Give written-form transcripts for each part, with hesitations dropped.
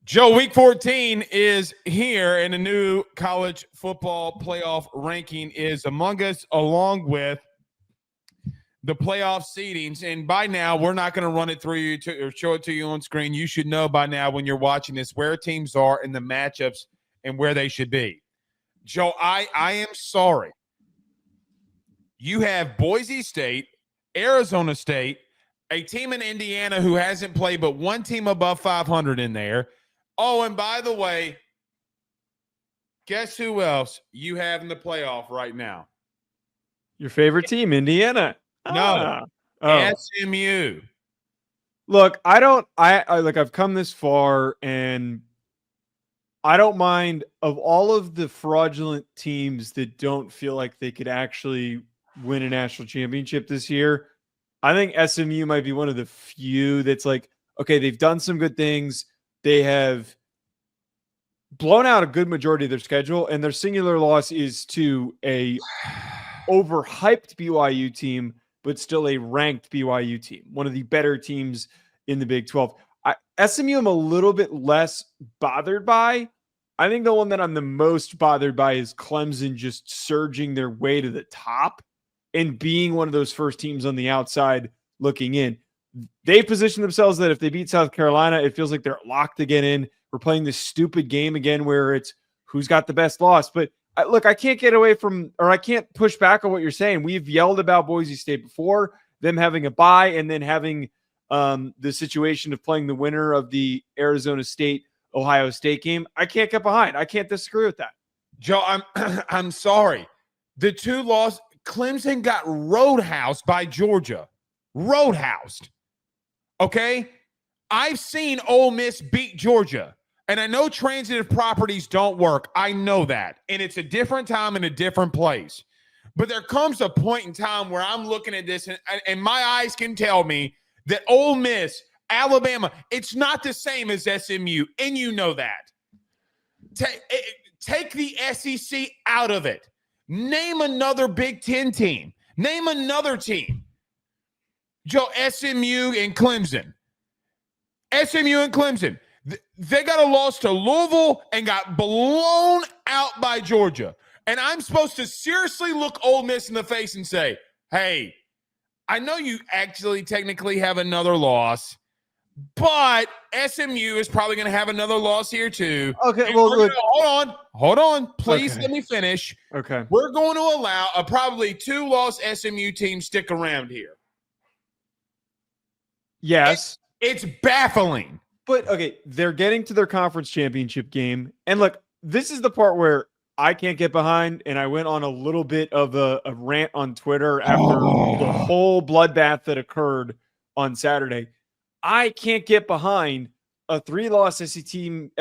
Joe, week 14 is here, and a new college football playoff ranking is among us, along with the playoff seedings. And by now, we're not going to run it through you or show it to you on screen. You should know by now when you're watching this where teams are in the matchups and where they should be. Joe, I am sorry. You have Boise State, Arizona State, a team in Indiana who hasn't played but one team above 500 in there. Oh, and by the way, guess who else you have in the playoff right now? Your favorite team, Indiana. No. SMU. Look, I've come this far, and I don't mind of all of the fraudulent teams that don't feel like they could actually win a national championship this year. I think SMU might be one of the few that's like, okay, they've done some good things. They have blown out a good majority of their schedule, and their singular loss is to a overhyped BYU team, but still a ranked BYU team, one of the better teams in the Big 12. SMU I'm a little bit less bothered by. I think the one that I'm the most bothered by is Clemson just surging their way to the top and being one of those first teams on the outside looking in. They've positioned themselves that if they beat South Carolina, it feels like they're locked to get in. We're playing this stupid game again where it's who's got the best loss. But I can't get away from, or I can't push back on what you're saying. We've yelled about Boise State before, them having a bye and then having the situation of playing the winner of the Arizona State-Ohio State game. I can't get behind. I can't disagree with that. Joe, I'm sorry. The two lost. Clemson got roadhoused by Georgia. Roadhoused. Okay? I've seen Ole Miss beat Georgia. And I know transitive properties don't work. I know that. And it's a different time and a different place. But there comes a point in time where I'm looking at this and my eyes can tell me that Ole Miss, Alabama, it's not the same as SMU. And you know that. Take the SEC out of it. Name another Big Ten team. Name another team. Joe, SMU and Clemson. SMU and Clemson. They got a loss to Louisville and got blown out by Georgia. And I'm supposed to seriously look Ole Miss in the face and say, hey, I know you actually technically have another loss, but SMU is probably going to have another loss here too. Okay, well, look. Hold on. Please Let me finish. Okay. We're going to allow a probably two-loss SMU team stick around here. Yes. It's baffling. But, okay, they're getting to their conference championship game. And, look, this is the part where I can't get behind, and I went on a little bit of a rant on Twitter after the whole bloodbath that occurred on Saturday. I can't get behind a three-loss SEC team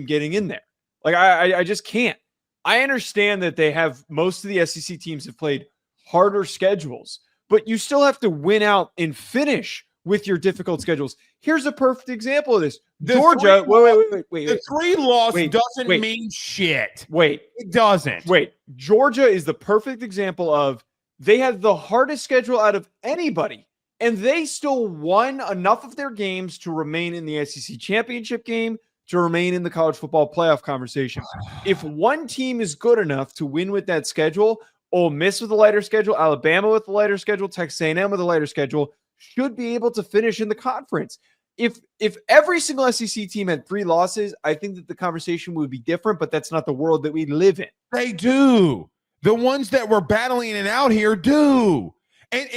getting in there. Like, I just can't. I understand that they have – most of the SEC teams have played harder schedules, but you still have to win out and finish with your difficult schedules. Here's a perfect example of this. Georgia, wait. The three-loss doesn't mean shit. Wait. It doesn't. Wait. Georgia is the perfect example of they had the hardest schedule out of anybody, and they still won enough of their games to remain in the SEC championship game, to remain in the college football playoff conversation. If one team is good enough to win with that schedule, Ole Miss with a lighter schedule, Alabama with a lighter schedule, Texas A&M with a lighter schedule, should be able to finish in the conference. If every single SEC team had three losses, I think that the conversation would be different, but that's not the world that we live in. They do. The ones that we're battling it out here do. And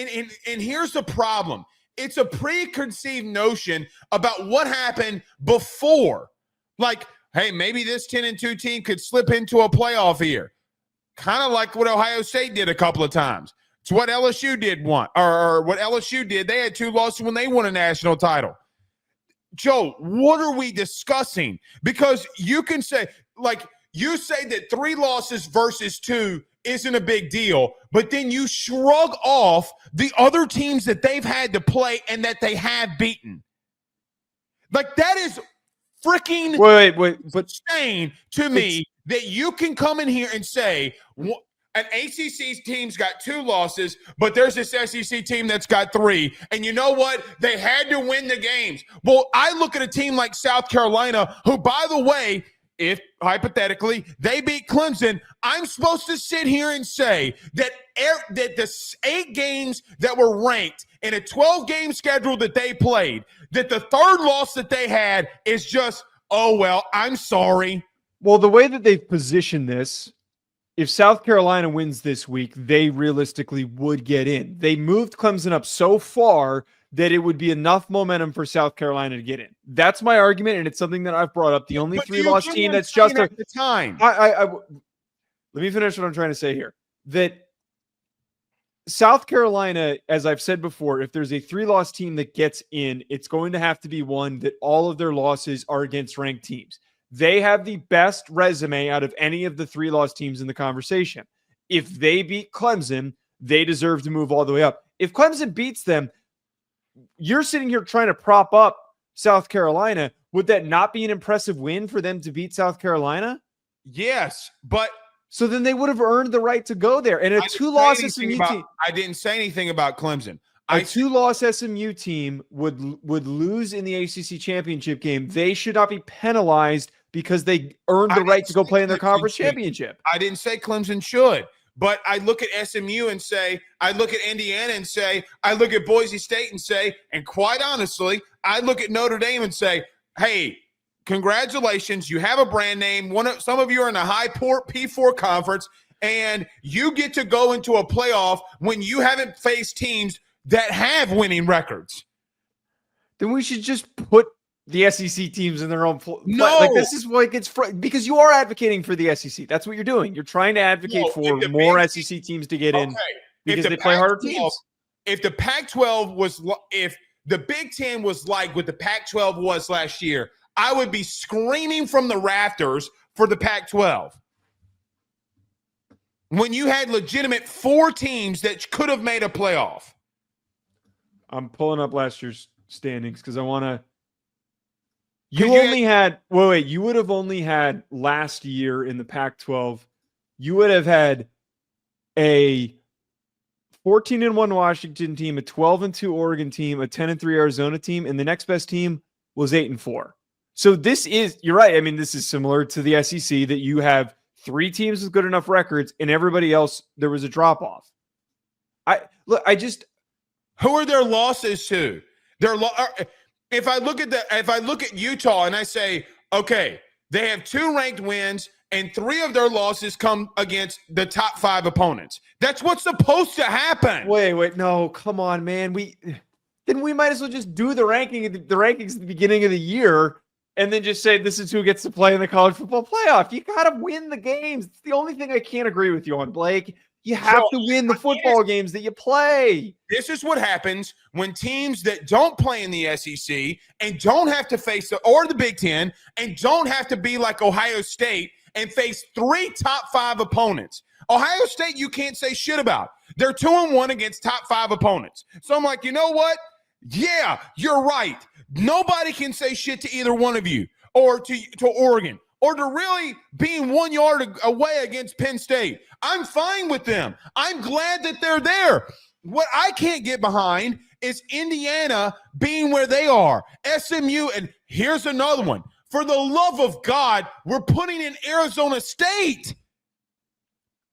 here's the problem. It's a preconceived notion about what happened before. Like, hey, maybe this 10-2 team could slip into a playoff here. Kind of like what Ohio State did a couple of times. It's what LSU did one, or what LSU did. They had two losses when they won a national title. Joe, what are we discussing? Because you can say, like, you say that three losses versus two isn't a big deal, but then you shrug off the other teams that they've had to play and that they have beaten. Like, that is freaking but insane to me that you can come in here and say, an ACC team's got 2 losses, but there's this SEC team that's got 3. And you know what? They had to win the games. Well, I look at a team like South Carolina, who, by the way, if hypothetically they beat Clemson, I'm supposed to sit here and say that the 8 games that were ranked in a 12-game schedule that they played, that the 3rd loss that they had is just, oh, well, I'm sorry. Well, the way that they've positioned this, if South Carolina wins this week, they realistically would get in. They moved Clemson up so far that it would be enough momentum for South Carolina to get in. That's my argument, and it's something that I've brought up. The only 3-loss team that's just at the time. Let me finish what I'm trying to say here. That South Carolina, as I've said before, if there's a 3-loss team that gets in, it's going to have to be one that all of their losses are against ranked teams. They have the best resume out of any of the 3-loss teams in the conversation. If they beat Clemson, they deserve to move all the way up. If Clemson beats them, you're sitting here trying to prop up South Carolina. Would that not be an impressive win for them to beat South Carolina? Yes, but so then they would have earned the right to go there. And a 2-loss SMU team. I didn't say anything about Clemson. A 2-loss SMU team would lose in the ACC championship game. They should not be penalized because they earned the right to go play in their conference championship. I didn't say Clemson should, but I look at SMU and say, I look at Indiana and say, I look at Boise State and say, and quite honestly, I look at Notre Dame and say, hey, congratulations, you have a brand name. Some of you are in a high P4 conference, and you get to go into a playoff when you haven't faced teams that have winning records. Then we should just put the SEC teams in their own no. Like, this is what gets because you are advocating for the SEC. That's what you're doing. You're trying to advocate for more SEC teams to get in because they play harder teams. If the Pac-12 was, if the Big Ten was like what the Pac-12 was last year, I would be screaming from the rafters for the Pac-12. When you had legitimate 4 teams that could have made a playoff. I'm pulling up last year's standings because I want to. You would have only had last year in the Pac-12. You would have had a 14-1 Washington team, a 12-2 Oregon team, a 10-3 Arizona team, and the next best team was 8-4. So this is, you're right. I mean, this is similar to the SEC that you have 3 teams with good enough records, and everybody else there was a drop off. Who are their losses to? If I look at Utah and I say, okay, they have 2 ranked wins and 3 of their losses come against the top 5 opponents. That's what's supposed to happen. Wait, no, come on, man. We might as well just do the rankings at the beginning of the year and then just say this is who gets to play in the college football playoff. You got to win the games. It's the only thing I can't agree with you on, Blake. You have to win the football games that you play. This is what happens when teams that don't play in the SEC and don't have to face the Big Ten and don't have to be like Ohio State and face 3 top 5 opponents. Ohio State, you can't say shit about. They're 2-1 against top 5 opponents. So I'm like, you know what? Yeah, you're right. Nobody can say shit to either one of you or to Oregon or to really being 1 yard away against Penn State. I'm fine with them. I'm glad that they're there. What I can't get behind is Indiana being where they are. SMU, and here's another one. For the love of God, we're putting in Arizona State.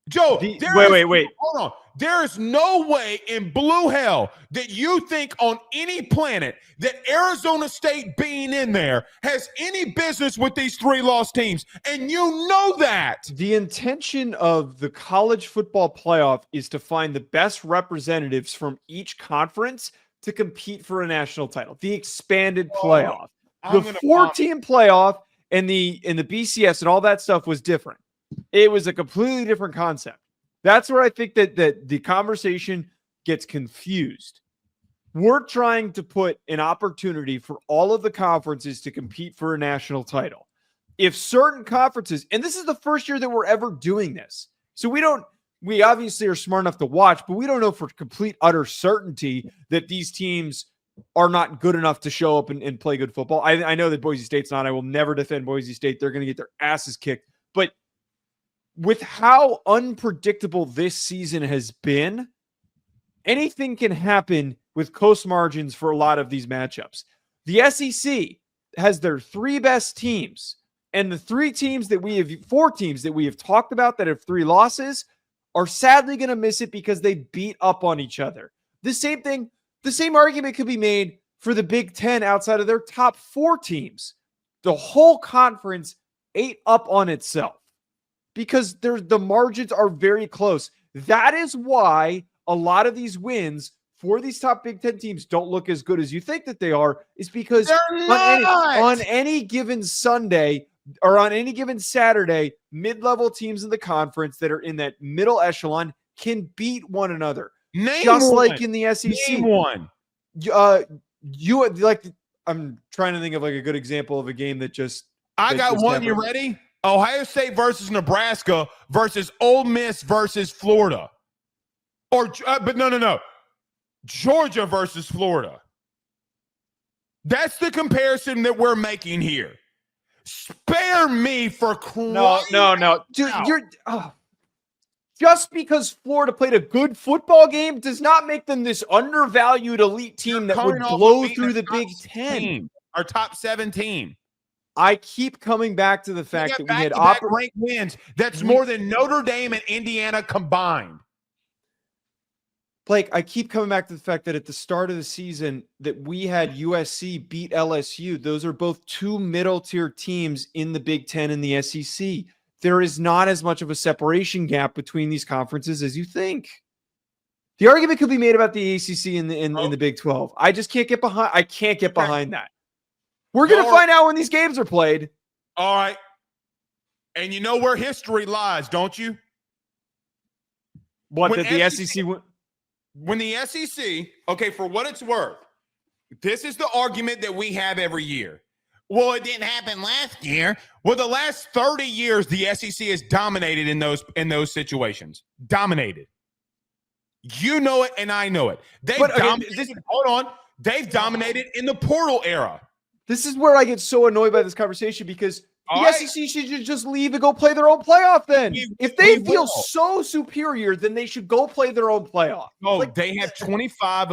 Joe, wait. Hold on. There is no way in blue hell that you think on any planet that Arizona State being in there has any business with these 3 lost teams. And you know that. The intention of the college football playoff is to find the best representatives from each conference to compete for a national title. The expanded playoff. The 4-team playoff and the BCS and all that stuff was different. It was a completely different concept. That's where I think that the conversation gets confused. We're trying to put an opportunity for all of the conferences to compete for a national title. If certain conferences, and this is the first year that we're ever doing this, so we obviously are smart enough to watch, but we don't know for complete utter certainty that these teams are not good enough to show up and play good football. I know that Boise State's not. I will never defend Boise State. They're going to get their asses kicked. But with how unpredictable this season has been, anything can happen with close margins for a lot of these matchups. The SEC has their 3 best teams, and the 4 teams that we have talked about that have 3 losses are sadly going to miss it because they beat up on each other. The same argument could be made for the Big Ten outside of their top 4 teams. The whole conference ate up on itself because the margins are very close. That is why a lot of these wins for these top Big Ten teams don't look as good as you think that they are, is because on any given Sunday or on any given Saturday, mid-level teams in the conference that are in that middle echelon can beat one another. Like in the SEC. Name one. I'm trying to think of like a good example of a game that just. I got one. You ready? Ohio State versus Nebraska versus Ole Miss versus Florida. But no. Georgia versus Florida. That's the comparison that we're making here. Spare me for crying. No. Dude, just because Florida played a good football game does not make them this undervalued elite team that would blow through the Big Ten. Our top 7 team. I keep coming back to the fact that we had ranked wins. That's more than Notre Dame and Indiana combined. Blake, I keep coming back to the fact that at the start of the season that we had USC beat LSU. Those are both 2 middle-tier teams in the Big Ten and the SEC. There is not as much of a separation gap between these conferences as you think. The argument could be made about the ACC in the Big 12. I just can't get behind. I can't get behind that. We're going to find out when these games are played. All right. And you know where history lies, don't you? What, that the SEC went? When the SEC, okay, for what it's worth, this is the argument that we have every year. Well, it didn't happen last year. Well, the last 30 years, the SEC has dominated in those situations. Dominated. You know it, and I know it. Hold on. They've dominated in the portal era. This is where I get so annoyed by this conversation because the SEC should just leave and go play their own playoff then. If they feel so superior, then they should go play their own playoff. No, they have 23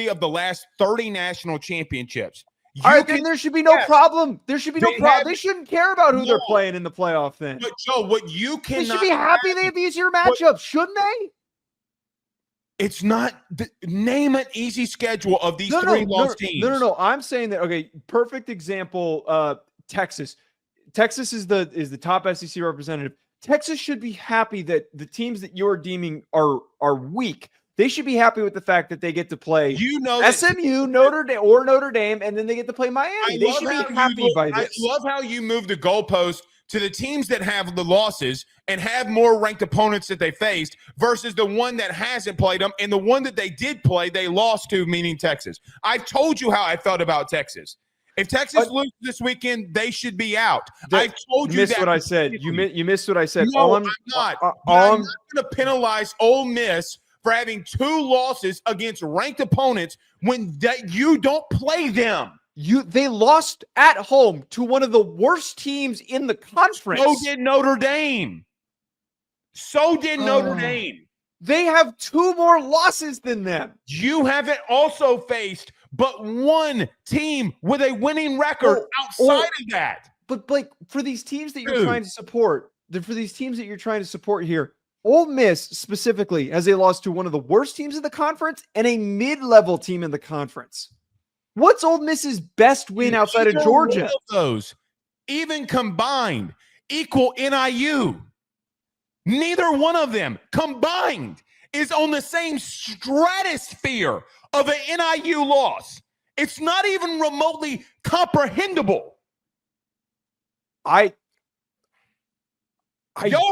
of the last 30 national championships. All right, then there should be no problem. There should be no problem. They shouldn't care about who they're playing in the playoff then. But, Joe, they should be happy they have easier matchups, shouldn't they? It's not name an easy schedule of these 3 lost teams. No. I'm saying that, okay, perfect example, Texas. Texas is the top SEC representative. Texas should be happy that the teams that you're deeming are weak. They should be happy with the fact that they get to play SMU, Notre Dame, and then they get to play Miami. They should be happy by this. I love how you move the goalpost to the teams that have the losses and have more ranked opponents that they faced versus the one that hasn't played them, and the one that they did play, they lost to, meaning Texas. I've told you how I felt about Texas. If Texas loses this weekend, they should be out. I've told you that. What I said. You missed what I said. No, I'm not. I'm not going to penalize Ole Miss for having 2 losses against ranked opponents when you don't play them. They lost at home to one of the worst teams in the conference. So did Notre Dame. They have 2 more losses than them. You haven't also faced but one team with a winning record outside of that. But Blake, for these teams that you're trying to support, here, Ole Miss specifically has a loss to one of the worst teams in the conference and a mid-level team in the conference. What's Ole Miss's best win outside of Georgia? Of those, even combined, equal NIU. Neither one of them combined is on the same stratosphere of an NIU loss. It's not even remotely comprehensible. Y'all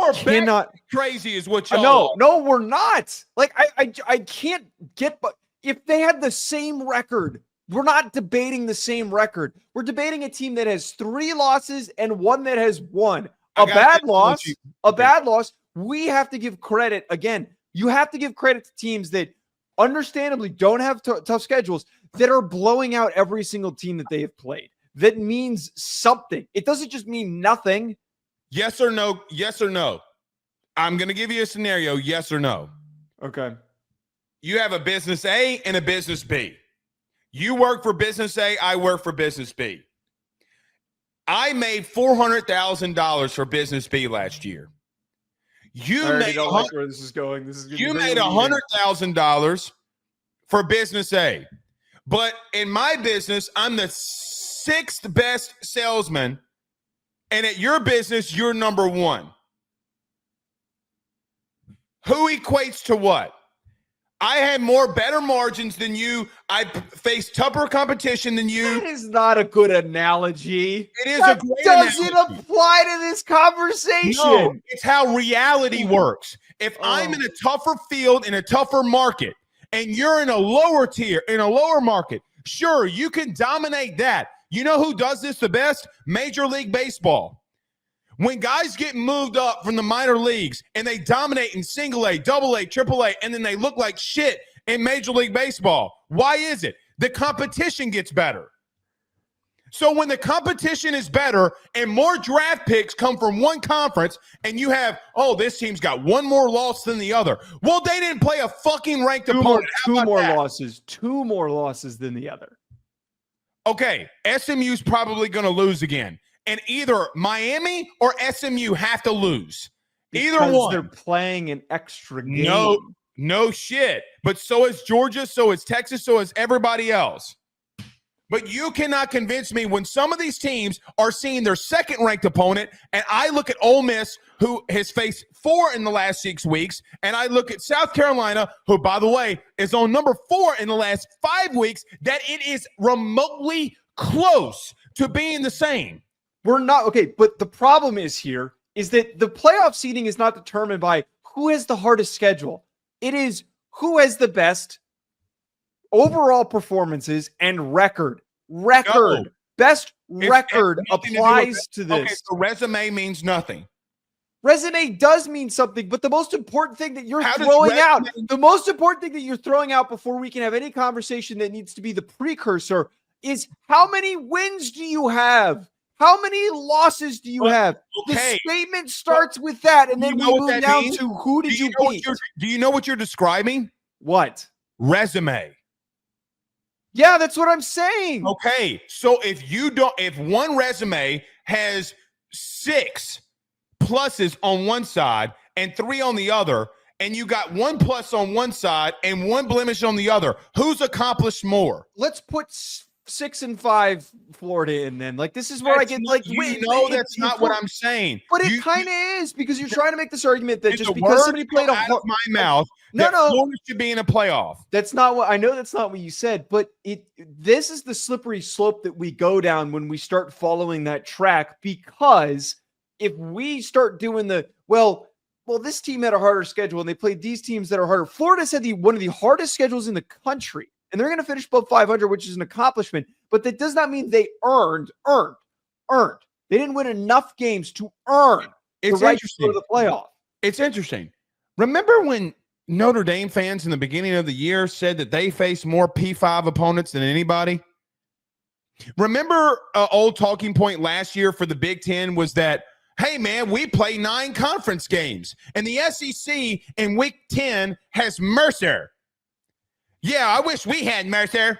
are cannot crazy is what y'all No, we're not. Like I can't get, but if they had the same record, we're not debating the same record. We're debating a team that has 3 losses and one that has 1. A bad loss. We have to give credit. Again, you have to give credit to teams that understandably don't have tough schedules that are blowing out every single team that they have played. That means something. It doesn't just mean nothing. Yes or no? Yes or no? I'm going to give you a scenario. Yes or no? Okay. You have a business A and a business B. You work for business A. I work for business B. I made $400,000 for business B last year. I already don't like where this is going. This is going to be very made $100,000 for business A. But in my business, I'm the 6th best salesman. And at your business, you're number 1. Who equates to what? I had better margins than you. I faced tougher competition than you. That is not a good analogy. It is that a great doesn't analogy. apply to this conversation. No, it's how reality works. If I'm in a tougher field, in a tougher market, and you're in a lower tier, in a lower market, sure, you can dominate that. You know who does this the best? Major League Baseball. When guys get moved up from the minor leagues and they dominate in single A, double A, triple A, and then they look like shit in Major League Baseball. Why is it? The competition gets better. So when the competition is better and more draft picks come from one conference and you have, this team's got one more loss than the other. Well, they didn't play a fucking ranked opponent. Two more losses than the other. Okay, SMU's probably going to lose again. And either Miami or SMU have to lose. Either one. They're playing an extra game. No shit. But so is Georgia, so is Texas, so is everybody else. But you cannot convince me when some of these teams are seeing their second-ranked opponent, and I look at Ole Miss, who has faced 4 in the last 6 weeks, and I look at South Carolina, who, by the way, is on number 4 in the last 5 weeks, that it is remotely close to being the same. We're not okay, but the problem is that the playoff seeding is not determined by who has the hardest schedule. It is who has the best overall performances and record. No. Best record applies to this. Okay, so resume means nothing. Resume does mean something, but the most important thing that you're throwing out before we can have any conversation that needs to be the precursor is how many wins do you have? How many losses do you have? Okay. The statement starts with that, and then we move down to who did you beat? Do you know what you're describing? What? Resume. Yeah, that's what I'm saying. Okay, so if one resume has 6 pluses on one side and 3 on the other, and you got 1 plus on one side and 1 blemish on the other, who's accomplished more? Let's put 6 and 5 Florida in then. Like, this is where that's that's not what I'm saying. But it kind of is, because you're trying to make this argument that just because somebody played my mouth, Florida should be in a playoff. That's not what I know. That's not what you said. But this is the slippery slope that we go down when we start following that track. Because if we start doing this team had a harder schedule and they played these teams that are harder. Florida's had one of the hardest schedules in the country. And they're going to finish above 500, which is an accomplishment. But that does not mean they earned. They didn't win enough games to earn the right to go to the playoff. It's interesting. Remember when Notre Dame fans in the beginning of the year said that they faced more P5 opponents than anybody? Remember old talking point last year for the Big Ten was that, hey, man, we play 9 conference games. And the SEC in Week 10 has Mercer. Yeah, I wish we had Mercer.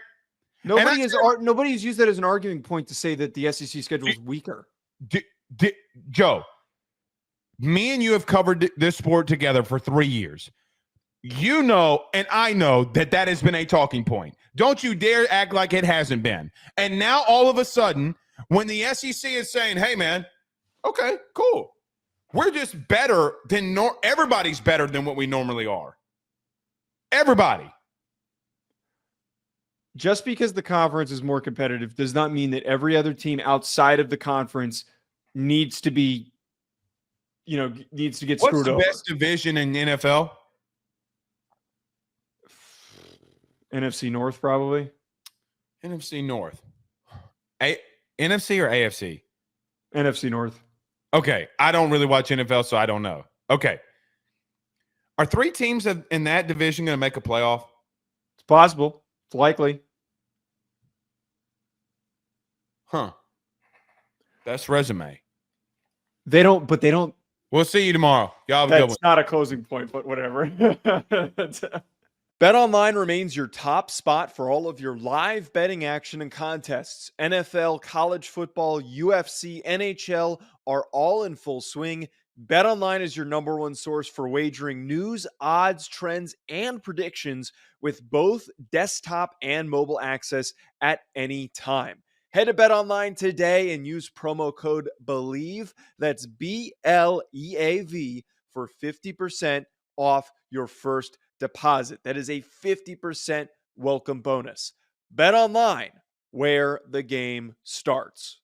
Nobody's used that as an arguing point to say that the SEC schedule is weaker. Joe, me and you have covered this sport together for 3 years. You know, and I know that has been a talking point. Don't you dare act like it hasn't been. And now all of a sudden, when the SEC is saying, hey, man, okay, cool. We're just better than everybody's better than what we normally are. Everybody. Just because the conference is more competitive does not mean that every other team outside of the conference needs to get screwed over. What's the best division in NFL? NFC North, probably. NFC North. NFC or AFC? NFC North. Okay. I don't really watch NFL, so I don't know. Okay. Are 3 teams in that division going to make a playoff? It's possible. It's likely. Huh. That's resume. They don't. We'll see you tomorrow. Y'all have a good one. That's not a closing point, but whatever. BetOnline remains your top spot for all of your live betting action and contests. NFL, college football, UFC, NHL are all in full swing. BetOnline is your number one source for wagering news, odds, trends, and predictions with both desktop and mobile access at any time. Head to BetOnline today and use promo code BELIEVE, that's BLEAV, for 50% off your first deposit. That is a 50% welcome bonus. Bet online, where the game starts.